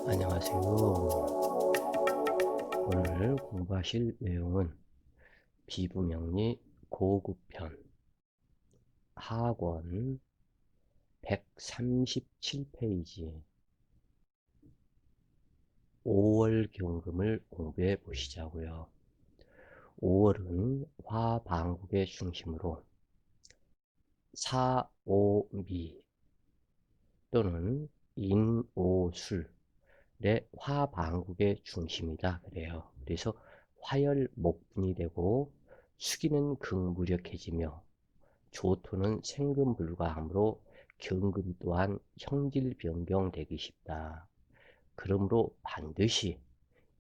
안녕하세요. 오늘 공부하실 내용은 비부명리 고급편 하권 137페이지 5월 경금을 공부해 보시자고요. 5월은 화방국의 중심으로 사오미 또는 인오술의 화방국의 중심이다 그래요. 그래서 화열목분이 되고 수기는 극무력해지며 조토는 생금불가하므로 경금 또한 형질 변경되기 쉽다. 그러므로 반드시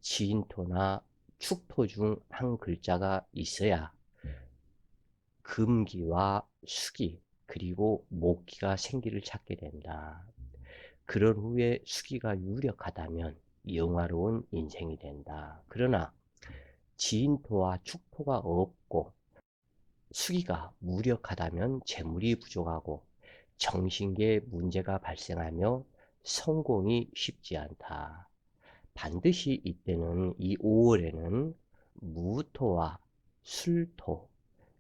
지인토나 축토 중 한 글자가 있어야 금기와 수기 그리고 목기가 생기를 찾게 된다. 그런 후에 수기가 유력하다면 영화로운 인생이 된다. 그러나 지인토와 축토가 없고 수기가 무력하다면 재물이 부족하고 정신계에 문제가 발생하며 성공이 쉽지 않다. 반드시 이때는 이 5월에는 무토와 술토,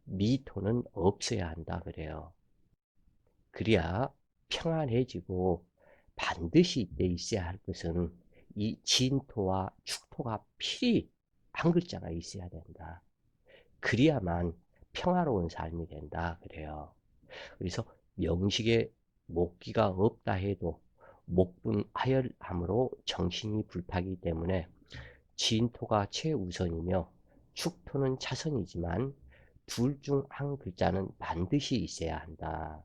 미토는 없어야 한다 그래요. 그래야 평안해지고 반드시 이때 있어야 할 것은 이 진토와 축토가 필히 한 글자가 있어야 된다. 그래야만 평화로운 삶이 된다 그래요. 그래서 명식에 목기가 없다 해도 목분하열함으로 정신이 불타기 때문에 진토가 최우선이며 축토는 차선이지만 둘 중 한 글자는 반드시 있어야 한다.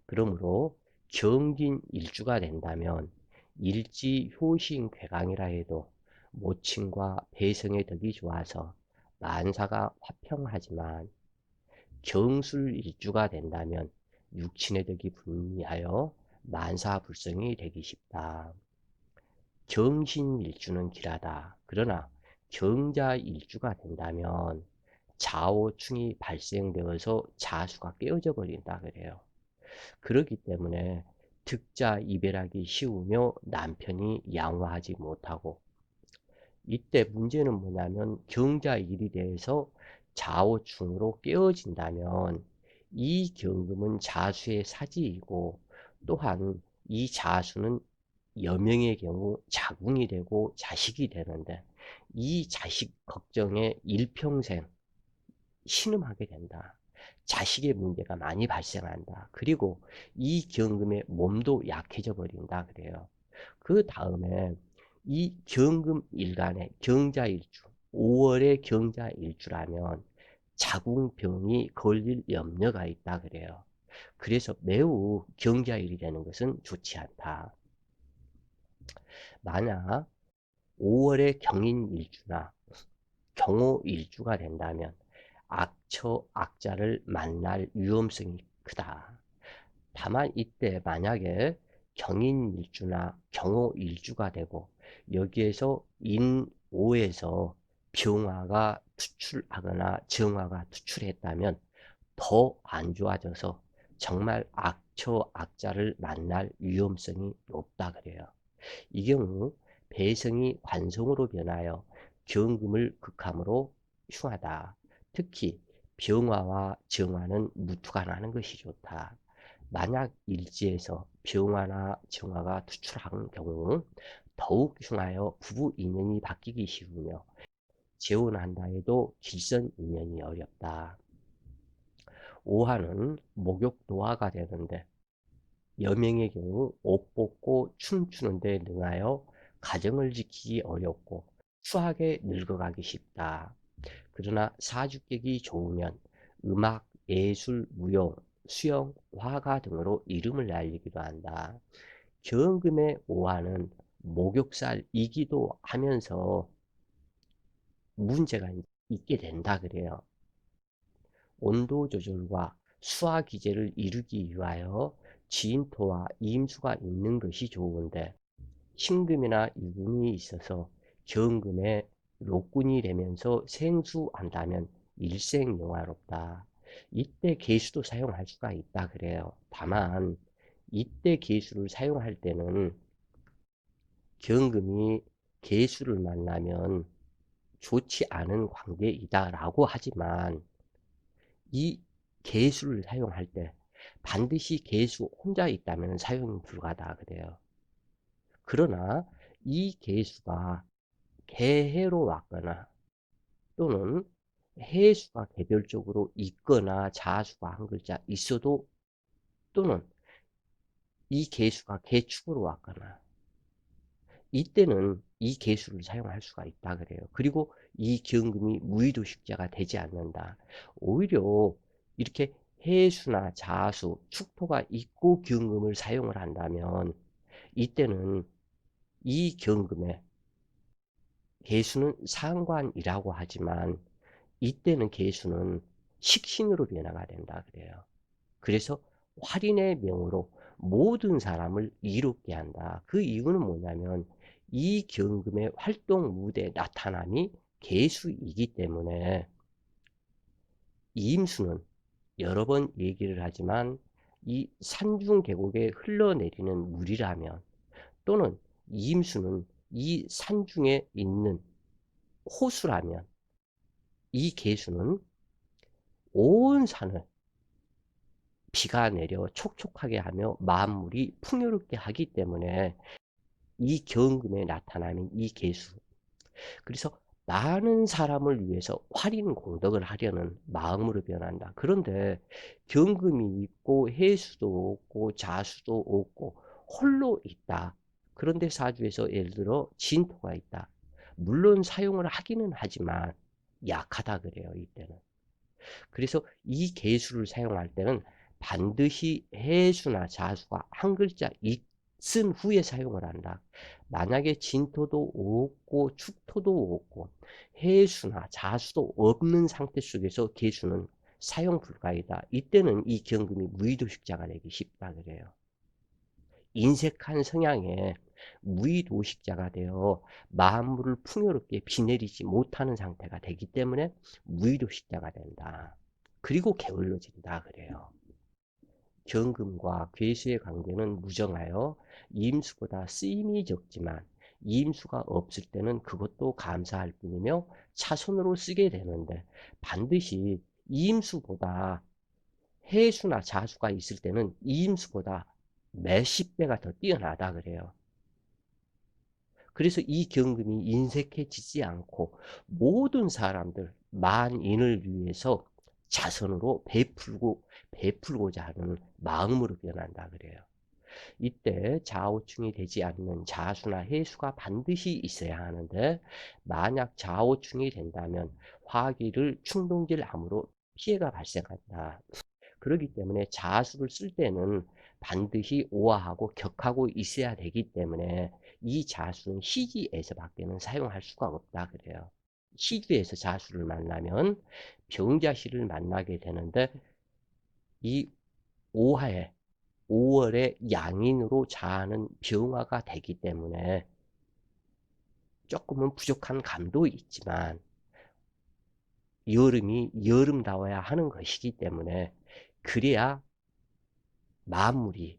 그러므로 경진 일주가 된다면 일지 효신 괴강이라 해도 모친과 배성의 덕이 좋아서 만사가 화평하지만 경술 일주가 된다면 육친의 덕이 불미하여 만사불성이 되기 쉽다. 경신 일주는 길하다. 그러나 경자 일주가 된다면 자오충이 발생되어서 자수가 깨어져 버린다 그래요. 그렇기 때문에 득자 이별하기 쉬우며 남편이 양호하지 못하고 이때 문제는 뭐냐면 경자일이 대해서 자오충으로 깨어진다면 이 경금은 자수의 사지이고 또한 이 자수는 여명의 경우 자궁이 되고 자식이 되는데 이 자식 걱정에 일평생 신음하게 된다. 자식의 문제가 많이 발생한다. 그리고 이 경금의 몸도 약해져 버린다 그래요. 그 다음에 이 경금 일간의 경자일주 5월의 경자일주라면 자궁병이 걸릴 염려가 있다 그래요. 그래서 매우 경자일이 되는 것은 좋지 않다. 만약 5월의 경인일주나 경호일주가 된다면 악처, 악자를 만날 위험성이 크다. 다만 이때 만약에 경인일주나 경호일주가 되고 여기에서 인오에서 병화가 투출하거나 정화가 투출했다면 더 안 좋아져서 정말 악처, 악자를 만날 위험성이 높다 그래요. 이 경우 배성이 관성으로 변하여 경금을 극함으로 흉하다. 특히 병화와 정화는 무투가 나는 것이 좋다. 만약 일지에서 병화나 정화가 투출한 경우 더욱 흉하여 부부 인연이 바뀌기 쉬우며 재혼한다 해도 길선 인연이 어렵다. 오화는 목욕 노화가 되는데 여명의 경우 옷 벗고 춤추는 데 능하여 가정을 지키기 어렵고 추하게 늙어가기 쉽다. 그러나 사주격이 좋으면 음악, 예술, 무용, 수영, 화가 등으로 이름을 날리기도 한다. 경금의 오화는 목욕살이기도 하면서 문제가 있게 된다 그래요. 온도 조절과 수화 기제를 이루기 위하여 지인토와 임수가 있는 것이 좋은데 신금이나 유금이 있어서 경금에 록군이 되면서 생수한다면 일생 영화롭다. 이때 계수도 사용할 수가 있다 그래요. 다만 이때 계수를 사용할 때는 경금이 계수를 만나면 좋지 않은 관계이다라고 하지만 이 계수를 사용할 때 반드시 계수 혼자 있다면 사용이 불가하다 그래요. 그러나 이 계수가 개해로 왔거나 또는 해수가 개별적으로 있거나 자수가 한 글자 있어도 또는 이 계수가 개축으로 왔거나 이때는 이 계수를 사용할 수가 있다 그래요. 그리고 이 기원금이 무의도식자가 되지 않는다. 오히려 이렇게 해수나 자수, 축토가 있고 기원금을 사용을 한다면 이때는 이 기원금의 계수는 상관이라고 하지만 이때는 계수는 식신으로 변화가 된다 그래요. 그래서 활인의 명으로 모든 사람을 이롭게 한다. 그 이유는 뭐냐면 이 경금의 활동 무대 나타남이 계수이기 때문에 이임수는 여러 번 얘기를 하지만 이 산중 계곡에 흘러내리는 물이라면 또는 이임수는 이 산중에 있는 호수라면 이 계수는 온 산을 비가 내려 촉촉하게 하며 만물이 풍요롭게 하기 때문에 이 경금에 나타나는 이 계수. 그래서 많은 사람을 위해서 활인 공덕을 하려는 마음으로 변한다. 그런데 경금이 있고 해수도 없고 자수도 없고 홀로 있다. 그런데 사주에서 예를 들어 진토가 있다. 물론 사용을 하기는 하지만 약하다 그래요, 이때는. 그래서 이 계수를 사용할 때는 반드시 해수나 자수가 한 글자 쓴 후에 사용을 한다. 만약에 진토도 없고 축토도 없고 해수나 자수도 없는 상태 속에서 계수는 사용 불가이다. 이때는 이 경금이 무의도식자가 되기 쉽다 그래요. 인색한 성향에 무의도식자가 되어 만물을 풍요롭게 비 내리지 못하는 상태가 되기 때문에 무의도식자가 된다. 그리고 게을러진다 그래요. 경금과 괴수의 관계는 무정하여 임수보다 쓰임이 적지만 임수가 없을 때는 그것도 감사할 뿐이며 차손으로 쓰게 되는데 반드시 임수보다 해수나 자수가 있을 때는 임수보다 몇십 배가 더 뛰어나다 그래요. 그래서 이 경금이 인색해지지 않고 모든 사람들 만인을 위해서 자선으로 베풀고자 하는 마음으로 변한다 그래요. 이때 좌우충이 되지 않는 자수나 해수가 반드시 있어야 하는데 만약 좌우충이 된다면 화기를 충동질 함으로 피해가 발생한다. 그렇기 때문에 자수를 쓸 때는 반드시 오화하고 격하고 있어야 되기 때문에 이 자수는 시지에서 밖에는 사용할 수가 없다 그래요. 시주에서 자수를 만나면 병자시를 만나게 되는데 이 오화에 5월에 양인으로 자하는 병화가 되기 때문에 조금은 부족한 감도 있지만 여름이 여름다워야 하는 것이기 때문에 그래야 만물이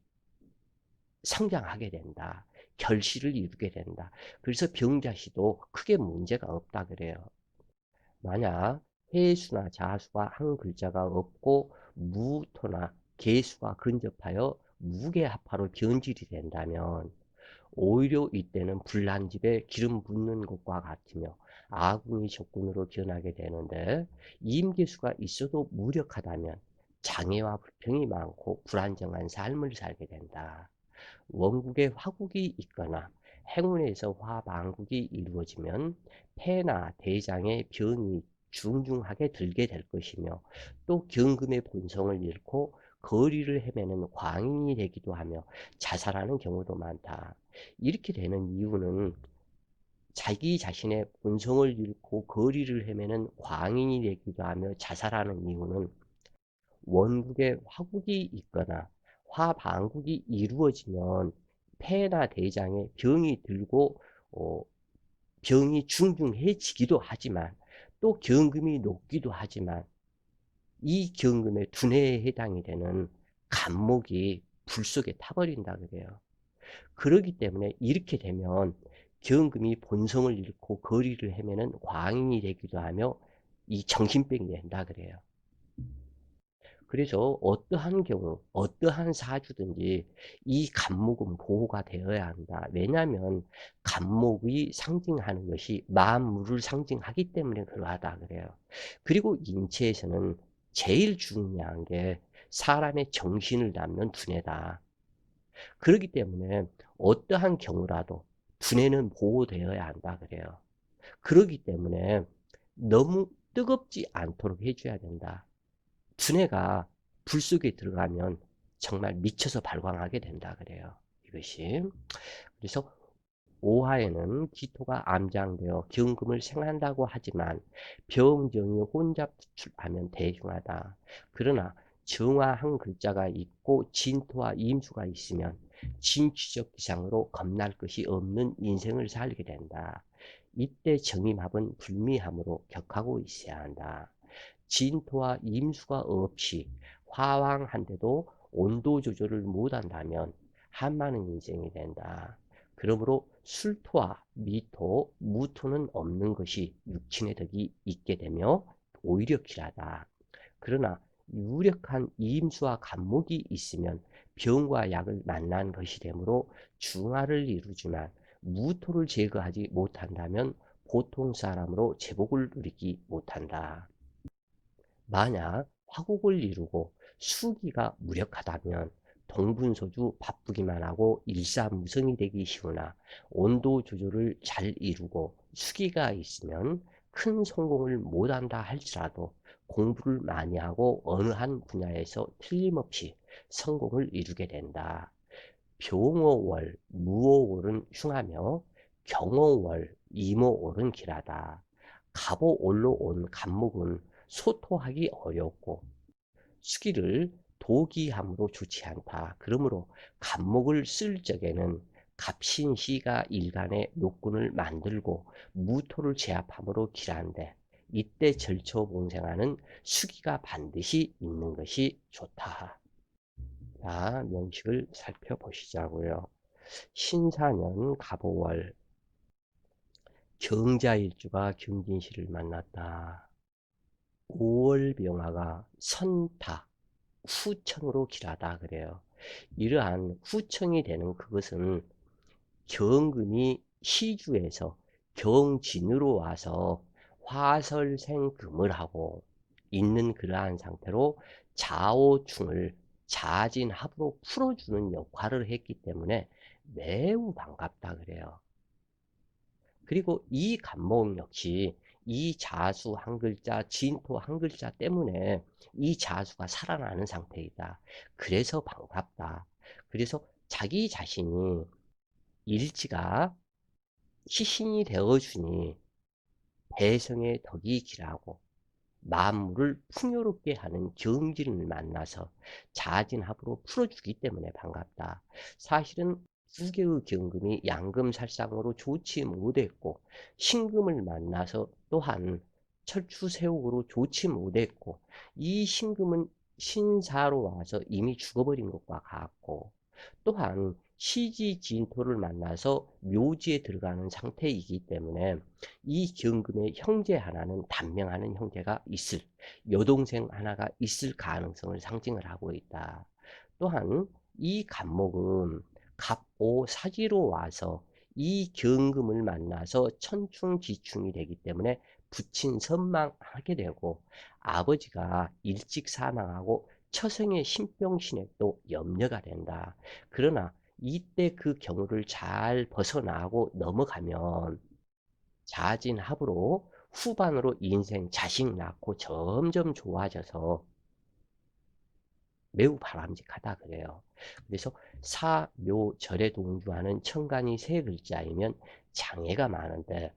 성장하게 된다. 결실을 이루게 된다. 그래서 병자시도 크게 문제가 없다 그래요. 만약 해수나 자수가 한 글자가 없고 무토나 계수가 근접하여 무계합화로 변질이 된다면 오히려 이때는 불난집에 기름 붓는 것과 같으며 아궁이 적군으로 변하게 되는데 임계수가 있어도 무력하다면 장애와 불평이 많고 불안정한 삶을 살게 된다. 원국에 화국이 있거나 행운에서 화방국이 이루어지면 폐나 대장의 병이 중중하게 들게 될 것이며 또 경금의 본성을 잃고 거리를 헤매는 광인이 되기도 하며 자살하는 경우도 많다. 이렇게 되는 이유는 자기 자신의 본성을 잃고 거리를 헤매는 광인이 되기도 하며 자살하는 이유는 원국에 화국이 있거나 화방국이 이루어지면 폐나 대장에 병이 들고 병이 중중해지기도 하지만 또 경금이 높기도 하지만 이 경금의 두뇌에 해당이 되는 간목이 불 속에 타버린다 그래요. 그러기 때문에 이렇게 되면 경금이 본성을 잃고 거리를 헤매는 광인이 되기도 하며 이 정신병이 된다 그래요. 그래서 어떠한 경우, 어떠한 사주든지 이 간목은 보호가 되어야 한다. 왜냐하면 간목이 상징하는 것이 만물을 상징하기 때문에 그러하다 그래요. 그리고 인체에서는 제일 중요한 게 사람의 정신을 담는 두뇌다. 그렇기 때문에 어떠한 경우라도 두뇌는 보호되어야 한다 그래요. 그렇기 때문에 너무 뜨겁지 않도록 해줘야 된다. 두뇌가 불 속에 들어가면 정말 미쳐서 발광하게 된다 그래요. 이것이. 그래서 오화에는 기토가 암장되어 경금을 생한다고 하지만 병정이 혼자 부출하면 대중하다. 그러나 정화 한 글자가 있고 진토와 임수가 있으면 진취적 기상으로 겁날 것이 없는 인생을 살게 된다. 이때 정임합은 불미함으로 격하고 있어야 한다. 진토와 임수가 없이 화왕한데도 온도 조절을 못한다면 한많은 인생이 된다. 그러므로 술토와 미토, 무토는 없는 것이 육친의 덕이 있게 되며 오히려 길하다. 그러나 유력한 임수와 간목이 있으면 병과 약을 만난 것이 되므로 중화를 이루지만 무토를 제거하지 못한다면 보통 사람으로 제복을 누리지 못한다. 만약 화국을 이루고 수기가 무력하다면 동분서주 바쁘기만 하고 일사무성이 되기 쉬우나 온도 조절을 잘 이루고 수기가 있으면 큰 성공을 못한다 할지라도 공부를 많이 하고 어느 한 분야에서 틀림없이 성공을 이루게 된다. 병오월, 무오월은 흉하며 경오월, 임오월은 길하다. 갑오월로 온 간목은 소토하기 어렵고 수기를 도기함으로 좋지 않다. 그러므로 간목을 쓸 적에는 갑신시가 일간의 녹군을 만들고 무토를 제압함으로 길한데 이때 절처봉생하는 수기가 반드시 있는 것이 좋다. 자, 명식을 살펴보시자고요. 신사년 갑오월 경자일주가 경진시를 만났다. 5월 병화가 선타, 후청으로 길하다 그래요. 이러한 후청이 되는 그것은 경금이 시주에서 경진으로 와서 화설생금을 하고 있는 그러한 상태로 자오충을 자진합으로 풀어주는 역할을 했기 때문에 매우 반갑다 그래요. 그리고 이 간목 역시 이 자수 한 글자, 진토 한 글자 때문에 이 자수가 살아나는 상태이다. 그래서 반갑다. 그래서 자기 자신이 일지가 시신이 되어주니 대성의 덕이 길하고 만물을 풍요롭게 하는 경진을 만나서 자진합으로 풀어주기 때문에 반갑다. 사실은 두 개의 경금이 양금살상으로 좋지 못했고 신금을 만나서 또한 철추세옥으로 좋지 못했고 이 신금은 신사로 와서 이미 죽어버린 것과 같고 또한 시지진토를 만나서 묘지에 들어가는 상태이기 때문에 이 경금의 형제 하나는 단명하는 형제가 있을, 여동생 하나가 있을 가능성을 상징을 하고 있다. 또한 이 간목은 갑오 사지로 와서 이 경금을 만나서 천충지충이 되기 때문에 부친 선망하게 되고 아버지가 일찍 사망하고 처생의 신병신액도 염려가 된다. 그러나 이때 그 경우를 잘 벗어나고 넘어가면 자진합으로 후반으로 인생 자식 낳고 점점 좋아져서 매우 바람직하다 그래요. 그래서 사묘절에 동주하는 천간이 세 글자이면 장애가 많은데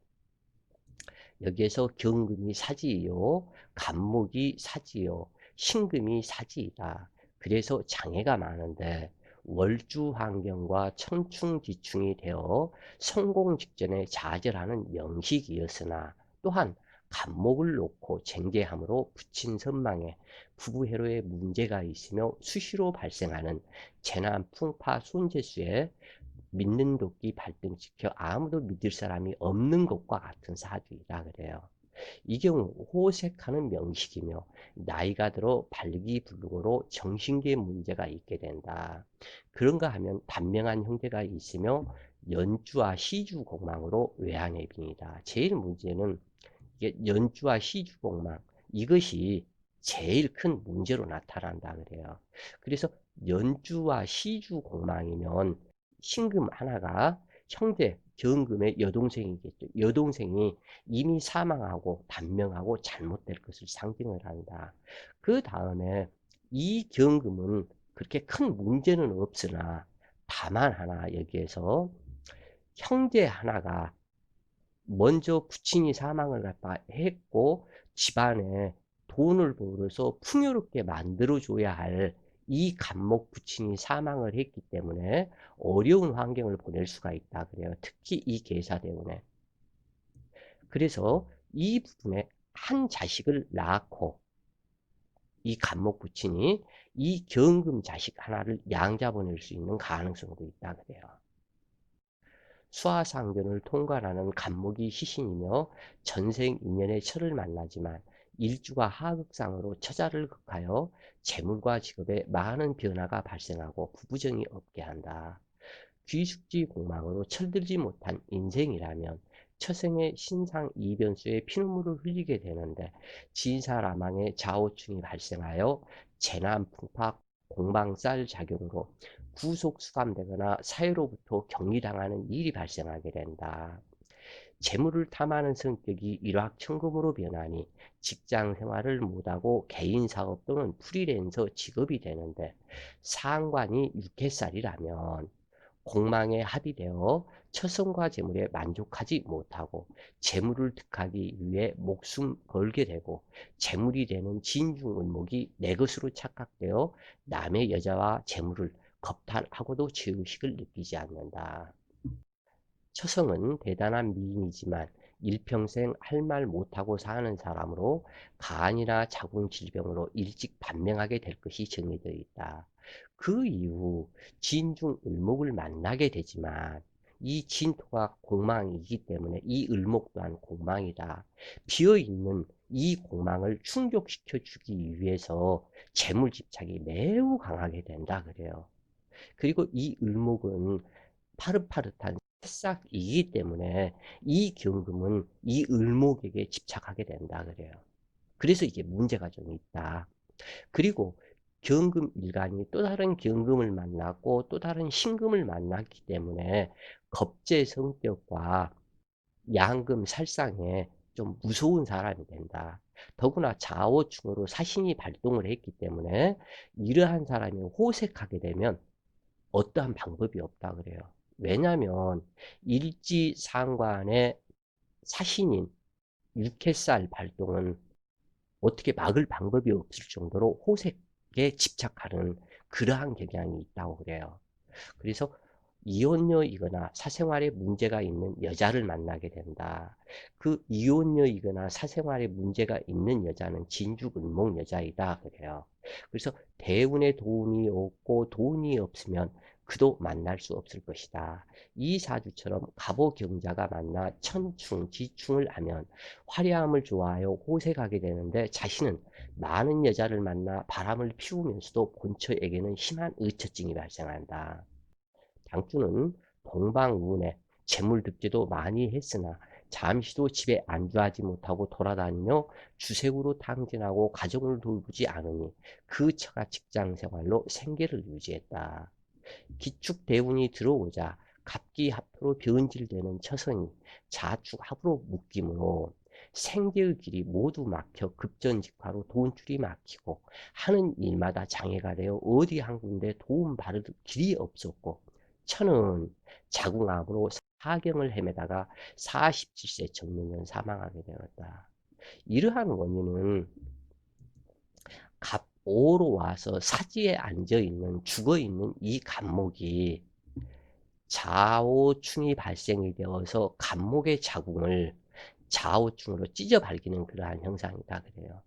여기에서 경금이 사지요, 간목이 사지요, 신금이 사지이다. 그래서 장애가 많은데 월주 환경과 청충지충이 되어 성공 직전에 좌절하는 명식이었으나 또한 간목을 놓고 쟁제함으로 부친 선망에 부부회로에 문제가 있으며 수시로 발생하는 재난 풍파 손재수에 믿는 도끼 발등시켜 아무도 믿을 사람이 없는 것과 같은 사주이다 그래요. 이 경우 호색하는 명식이며 나이가 들어 발기불능으로 정신기에 문제가 있게 된다. 그런가 하면 단명한 형제가 있으며 연주와 시주 공망으로 외환의 빙이다. 제일 문제는 이게 연주와 시주 공망, 이것이 제일 큰 문제로 나타난다 그래요. 그래서 연주와 시주 공망이면 신금 하나가 형제 경금의 여동생이겠죠. 여동생이 이미 사망하고 단명하고 잘못될 것을 상징을 한다. 그 다음에 이 경금은 그렇게 큰 문제는 없으나 다만 하나 여기에서 형제 하나가 먼저 부친이 사망을 갖다 했고 집안에 돈을 벌어서 풍요롭게 만들어줘야 할 이 간목 부친이 사망을 했기 때문에 어려운 환경을 보낼 수가 있다 그래요. 특히 이 계사 때문에. 그래서 이 부분에 한 자식을 낳고 이 간목 부친이 이 경금 자식 하나를 양자 보낼 수 있는 가능성도 있다 그래요. 수화상견을 통과하는 간목이 시신이며 전생 인연의 철을 만나지만 일주가 하극상으로 처자를 극하여 재물과 직업에 많은 변화가 발생하고 부부정이 없게 한다. 귀숙지 공망으로 철들지 못한 인생이라면 처생의 신상 이변수에 피눈물을 흘리게 되는데 진사라망의 좌우충이 발생하여 재난, 풍파, 공방쌀 작용으로 구속 수감되거나 사회로부터 격리당하는 일이 발생하게 된다. 재물을 탐하는 성격이 일확천금으로 변하니 직장 생활을 못하고 개인 사업 또는 프리랜서 직업이 되는데 상관이 육해살이라면 공망에 합의되어 처성과 재물에 만족하지 못하고 재물을 득하기 위해 목숨 걸게 되고 재물이 되는 진중은목이 내 것으로 착각되어 남의 여자와 재물을 겁탈하고도 죄의식을 느끼지 않는다. 처성은 대단한 미인이지만 일평생 할 말 못하고 사는 사람으로 간이나 자궁 질병으로 일찍 반명하게 될 것이 정해져 있다. 그 이후 진중 을목을 만나게 되지만 이 진토가 공망이기 때문에 이 을목 또한 공망이다. 비어있는 이 공망을 충족시켜 주기 위해서 재물집착이 매우 강하게 된다 그래요. 그리고 이 을목은 파릇파릇한 새싹이기 때문에 이 경금은 이 을목에게 집착하게 된다 그래요. 그래서 이게 문제가 좀 있다. 그리고 경금 일간이 또 다른 경금을 만났고 또 다른 신금을 만났기 때문에 겁제 성격과 양금 살상에 좀 무서운 사람이 된다. 더구나 좌우충으로 사신이 발동을 했기 때문에 이러한 사람이 호색하게 되면 어떠한 방법이 없다 그래요. 왜냐하면 일지상관의 사신인 육해살 발동은 어떻게 막을 방법이 없을 정도로 호색에 집착하는 그러한 경향이 있다고 그래요. 그래서 이혼녀이거나 사생활에 문제가 있는 여자를 만나게 된다. 그 이혼녀이거나 사생활에 문제가 있는 여자는 진주근목 여자이다 그래요. 그래서 대운에 도움이 없고 돈이 없으면 그도 만날 수 없을 것이다. 이 사주처럼 갑오경자가 만나 천충, 지충을 하면 화려함을 좋아하여 호색하게 되는데 자신은 많은 여자를 만나 바람을 피우면서도 본처에게는 심한 의처증이 발생한다. 당주는 동방운에 재물득지도 많이 했으나 잠시도 집에 안주하지 못하고 돌아다니며 주색으로 탕진하고 가정을 돌보지 않으니 그 처가 직장생활로 생계를 유지했다. 기축대운이 들어오자 갑기합토로 변질되는 처성이 자축합으로 묶이므로 생계의 길이 모두 막혀 급전직화로 돈줄이 막히고 하는 일마다 장애가 되어 어디 한 군데 도움 받을 길이 없었고 처는 자궁암으로 사경을 헤매다가 47세 정년년 사망하게 되었다. 이러한 원인은 갑오로 와서 사지에 앉아있는 죽어있는 이 간목이 좌오충이 발생이 되어서 간목의 자궁을 좌오충으로 찢어 발기는 그러한 형상이다 그래요.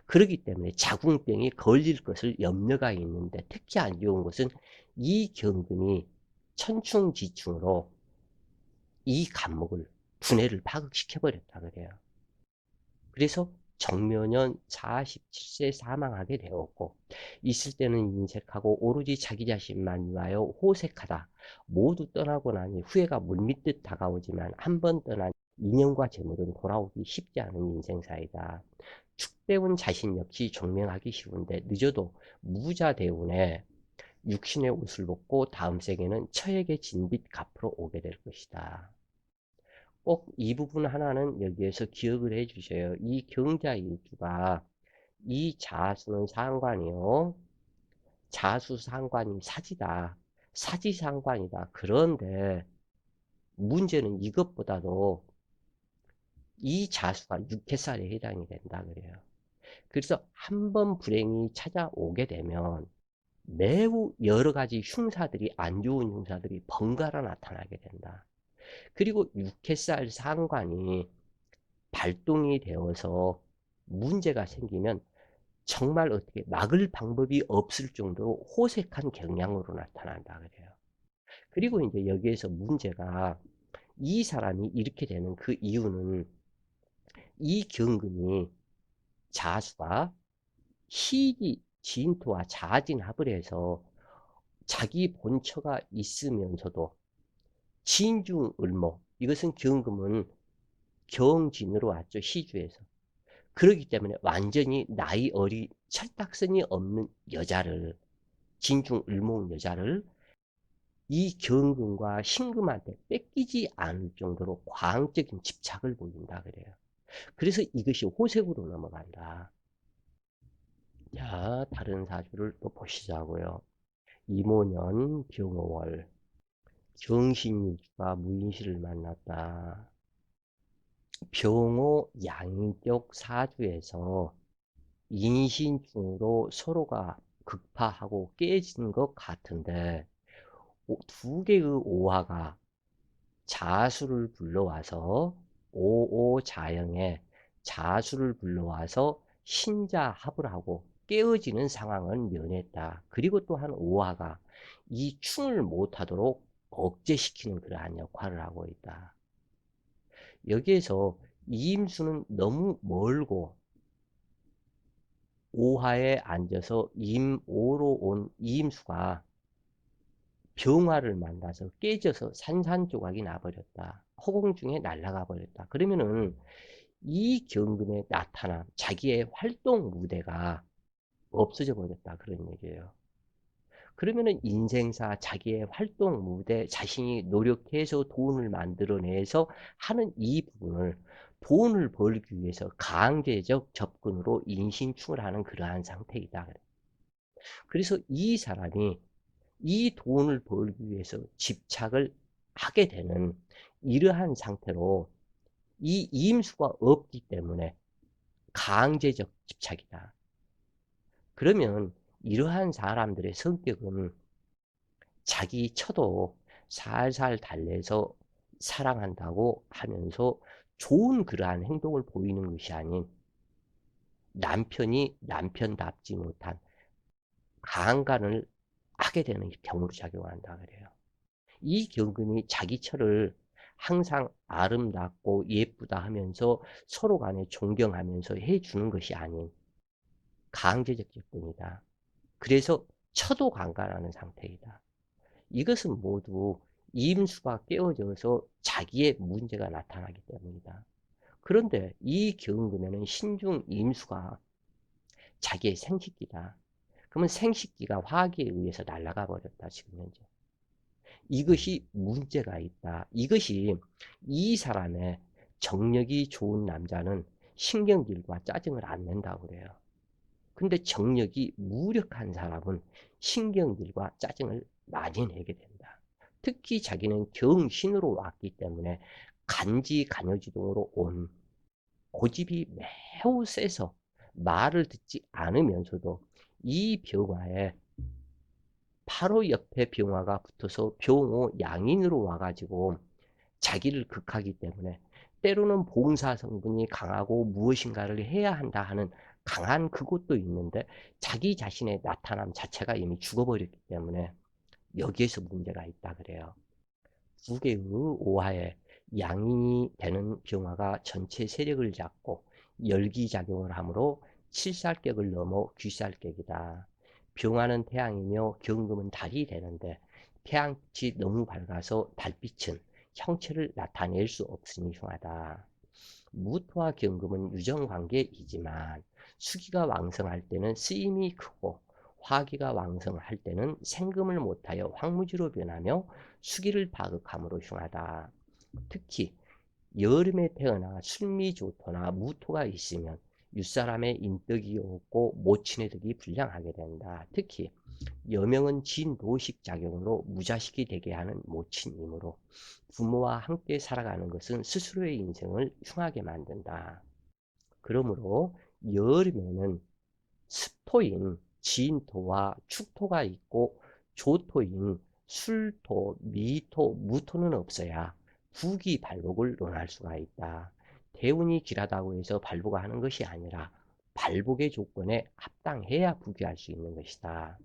그렇기 때문에 자궁병이 걸릴 것을 염려가 있는데 특히 안 좋은 것은 이 경금이 천충지충으로 이 간목을 두뇌를 파극시켜 버렸다 그래요. 그래서 정묘년 47세 사망하게 되었고, 있을 때는 인색하고 오로지 자기 자신만 위하여 호색하다. 모두 떠나고 나니 후회가 물밀듯 다가오지만 한 번 떠난 인연과 재물은 돌아오기 쉽지 않은 인생사이다. 축배운 자신 역시 종명하기 쉬운데 늦어도 무자대운에 육신의 옷을 벗고 다음 생에는 처에게 진 빚 갚으러 오게 될 것이다. 꼭 이 부분 하나는 여기에서 기억을 해 주셔요. 이 경자 일주가 이 자수는 상관이요. 자수 상관이 사지다. 사지 상관이다. 그런데 문제는 이것보다도 이 자수가 육해살에 해당이 된다 그래요. 그래서 한 번 불행이 찾아오게 되면 매우 여러 가지 흉사들이, 안 좋은 흉사들이 번갈아 나타나게 된다. 그리고 육해살 상관이 발동이 되어서 문제가 생기면 정말 어떻게 막을 방법이 없을 정도로 호색한 경향으로 나타난다 그래요. 그리고 이제 여기에서 문제가, 이 사람이 이렇게 되는 그 이유는 이 경금이, 자수가 희지 진토와 자진합을 해서 자기 본처가 있으면서도 진중을모, 이것은 경금은 경진으로 왔죠. 시주에서. 그렇기 때문에 완전히 나이 어린 철딱선이 없는 여자를, 진중을모운 여자를 이 경금과 신금한테 뺏기지 않을 정도로 과학적인 집착을 보인다 그래요. 그래서 이것이 호색으로 넘어간다. 자, 다른 사주를 또 보시자고요. 이모년 경호월, 경신일주가 무인시를 만났다. 병호 양쪽 사주에서 인신중으로 서로가 극파하고 깨진 것 같은데, 두 개의 오화가 자수를 불러와서, 오오자영에 자수를 불러와서 신자합을 하고 깨어지는 상황은 면했다. 그리고 또한 오화가 이 충을 못하도록 억제시키는 그러한 역할을 하고 있다. 여기에서 이임수는 너무 멀고, 오화에 앉아서 임오로 온 이임수가 병화를 만나서 깨져서 산산조각이 나버렸다. 허공 중에 날아가 버렸다. 그러면은 이 경금에 나타난 자기의 활동 무대가 없어져 버렸다. 그런 얘기예요. 그러면은 인생사 자기의 활동 무대, 자신이 노력해서 돈을 만들어내서 하는 이 부분을, 돈을 벌기 위해서 강제적 접근으로 인신충을 하는 그러한 상태이다. 그래서 이 사람이 이 돈을 벌기 위해서 집착을 하게 되는 이러한 상태로 이 임수가 없기 때문에 강제적 집착이다. 그러면 이러한 사람들의 성격은 자기 처도 살살 달래서 사랑한다고 하면서 좋은 그러한 행동을 보이는 것이 아닌, 남편이 남편답지 못한 강간을 하게 되는 경우로 작용한다 그래요. 이 경금이 자기 처를 항상 아름답고 예쁘다 하면서 서로 간에 존경하면서 해주는 것이 아닌 강제적 접근이다. 그래서 처도 강간하는 상태이다. 이것은 모두 임수가 깨어져서 자기의 문제가 나타나기 때문이다. 그런데 이 경금에는 신중 임수가 자기의 생식기다. 그러면 생식기가 화기에 의해서 날아가 버렸다. 지금 현재. 이것이 문제가 있다. 이것이, 이 사람의 정력이 좋은 남자는 신경질과 짜증을 안 낸다고 그래요. 근데 정력이 무력한 사람은 신경질과 짜증을 많이 내게 된다. 특히 자기는 경신으로 왔기 때문에 간지간여지동으로 온 고집이 매우 세서 말을 듣지 않으면서도 이 병화에 바로 옆에 병화가 붙어서 병호 양인으로 와가지고 자기를 극하기 때문에 때로는 봉사 성분이 강하고 무엇인가를 해야 한다 하는 강한 그것도 있는데, 자기 자신의 나타남 자체가 이미 죽어버렸기 때문에 여기에서 문제가 있다 그래요. 두 개의 오화에 양인이 되는 병화가 전체 세력을 잡고 열기작용을 하므로 칠살격을 넘어 귀살격이다. 병화는 태양이며 경금은 달이 되는데 태양빛이 너무 밝아서 달빛은 형체를 나타낼 수 없으니 흉하다. 무토와 경금은 유정관계이지만 수기가 왕성할 때는 쓰임이 크고 화기가 왕성할 때는 생금을 못하여 황무지로 변하며 수기를 파극함으로 흉하다. 특히 여름에 태어나 술미조토나 무토가 있으면 윗사람의 인덕이 없고 모친의 덕이 불량하게 된다. 특히 여명은 진도식 작용으로 무자식이 되게 하는 모친이므로 부모와 함께 살아가는 것은 스스로의 인생을 흉하게 만든다. 그러므로 여름에는 습토인 진토와 축토가 있고 조토인 술토, 미토, 무토는 없어야 부기 발복을 논할 수가 있다. 대운이 길하다고 해서 발복을 하는 것이 아니라 발복의 조건에 합당해야 부기할 수 있는 것이다.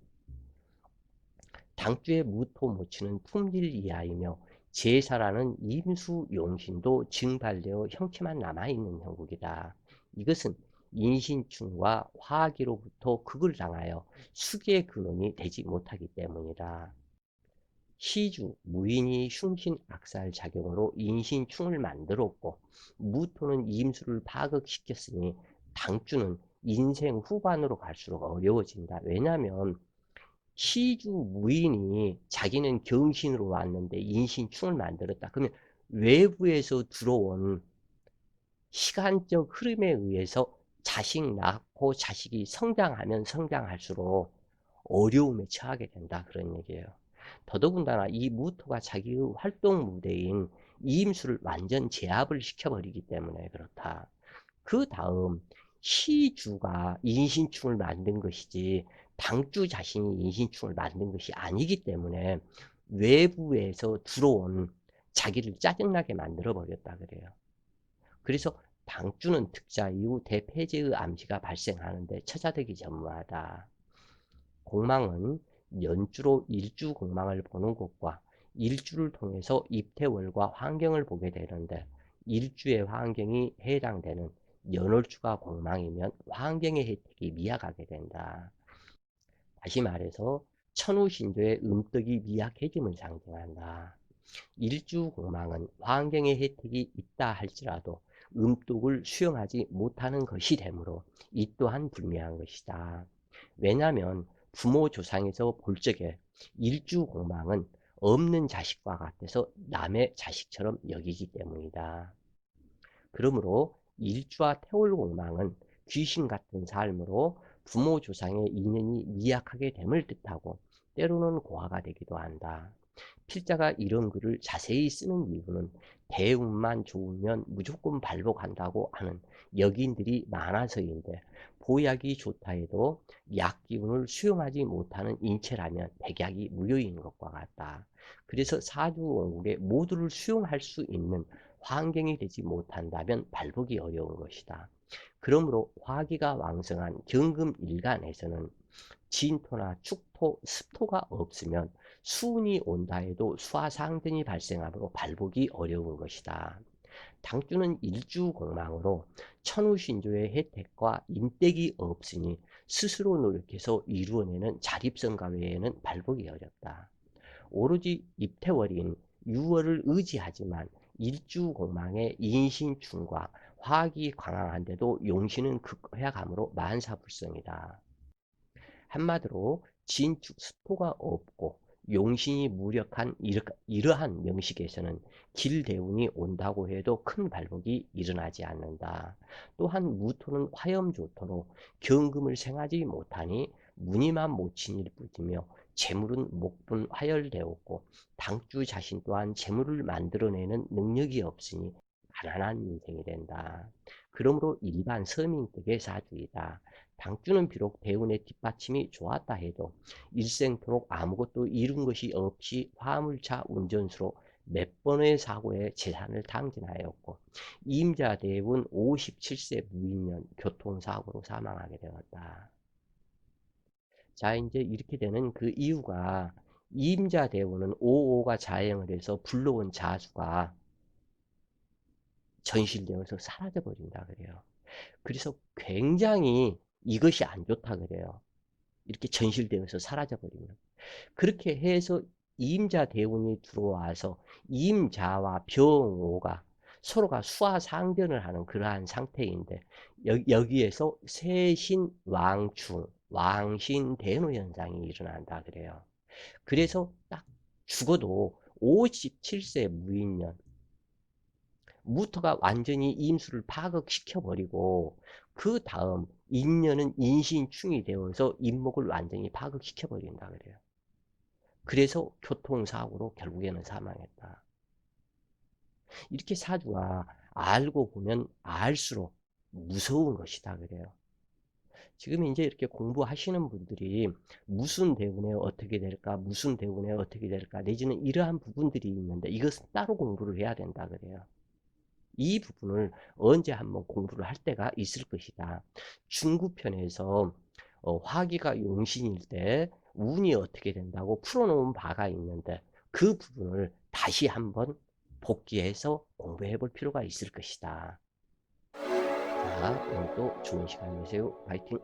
당주의 무토 모치는 품질 이하이며 제사라는 임수 용신도 증발되어 형체만 남아있는 형국이다. 이것은 인신충과 화기로부터 극을 당하여 수기의 근원이 되지 못하기 때문이다. 시주, 무인이 흉신 악살 작용으로 인신충을 만들었고 무토는 임수를 파극시켰으니 당주는 인생 후반으로 갈수록 어려워진다. 왜냐하면 시주 무인이 자기는 경신으로 왔는데 인신충을 만들었다. 그러면 외부에서 들어온 시간적 흐름에 의해서 자식 낳고 자식이 성장하면 성장할수록 어려움에 처하게 된다. 그런 얘기예요. 더더군다나 이 무토가 자기의 활동 무대인 이임수를 완전 제압을 시켜버리기 때문에 그렇다. 그 다음 시주가 인신충을 만든 것이지 당주 자신이 인신충을 만든 것이 아니기 때문에 외부에서 들어온 자기를 짜증나게 만들어 버렸다 그래요. 그래서 당주는 득자 이후 대폐제의 암시가 발생하는데 처자되기 전무하다. 공망은 연주로 일주 공망을 보는 것과 일주를 통해서 입태월과 환경을 보게 되는데 일주의 환경이 해당되는 연월주가 공망이면 환경의 혜택이 미약하게 된다. 다시 말해서 천우신조의 음덕이 미약해짐을 상징한다. 일주 공망은 환경의 혜택이 있다 할지라도 음독을 수용하지 못하는 것이 되므로 이 또한 불미한 것이다. 왜냐하면 부모 조상에서 볼 적에 일주 공망은 없는 자식과 같아서 남의 자식처럼 여기기 때문이다. 그러므로 일주와 태월 공망은 귀신 같은 삶으로 부모 조상의 인연이 미약하게 됨을 뜻하고 때로는 고화가 되기도 한다. 필자가 이런 글을 자세히 쓰는 이유는 대운만 좋으면 무조건 발복한다고 하는 여기인들이 많아서인데 보약이 좋다 해도 약기운을 수용하지 못하는 인체라면 백약이 무효인 것과 같다. 그래서 사주원국에 모두를 수용할 수 있는 환경이 되지 못한다면 발복이 어려운 것이다. 그러므로 화기가 왕성한 경금일간에서는 진토나 축토, 습토가 없으면 수운이 온다 해도 수화상등이 발생하므로 발복이 어려운 것이다. 당주는 일주공망으로 천우신조의 혜택과 인덕이 없으니 스스로 노력해서 이루어내는 자립성가 외에는 발복이 어렵다. 오로지 입태월인 6월을 의지하지만 일주공망의 인신충과 화학이 강황한데도 용신은 극허약함으로 만사불성이다. 한마디로 진축 수토가 없고 용신이 무력한 이러한 명식에서는 길대운이 온다고 해도 큰 발복이 일어나지 않는다. 또한 무토는 화염조토로 경금을 생하지 못하니 무늬만 모친일 뿐이며 재물은 목분 화열되었고 당주 자신 또한 재물을 만들어내는 능력이 없으니 가난한 인생이 된다. 그러므로 일반 서민격의 사주이다. 당주는 비록 대운의 뒷받침이 좋았다 해도 일생토록 아무것도 이룬 것이 없이 화물차 운전수로 몇 번의 사고에 재산을 탕진하였고 임자 대운 57세 무인년 교통사고로 사망하게 되었다. 자, 이제 이렇게 되는 그 이유가 이임자 대운은 5호가 자행을 해서 불러온 자수가 전실되어서 사라져 버린다 그래요. 그래서 굉장히 이것이 안 좋다 그래요. 이렇게 전실되어서 사라져 버리면. 그렇게 해서 이임자 대운이 들어와서 이임자와 병오가 서로가 수화상전을 하는 그러한 상태인데, 여기에서 세신왕충, 왕신대노 현상이 일어난다 그래요. 그래서 딱 죽어도 57세 무인년 무토가 완전히 임수를 파극시켜버리고, 그 다음 인년은 인신충이 되어서 임목을 완전히 파극시켜버린다 그래요. 그래서 교통사고로 결국에는 사망했다. 이렇게 사주가 알고 보면 알수록 무서운 것이다 그래요. 지금 이제 이렇게 공부하시는 분들이 무슨 대운에 어떻게 될까, 무슨 대운에 어떻게 될까, 내지는 이러한 부분들이 있는데 이것은 따로 공부를 해야 된다 그래요. 이 부분을 언제 한번 공부를 할 때가 있을 것이다. 중구편에서 화기가 용신일 때 운이 어떻게 된다고 풀어놓은 바가 있는데, 그 부분을 다시 한번 복귀해서 공부해 볼 필요가 있을 것이다. 자, 오늘도 좋은 시간 되세요. 파이팅!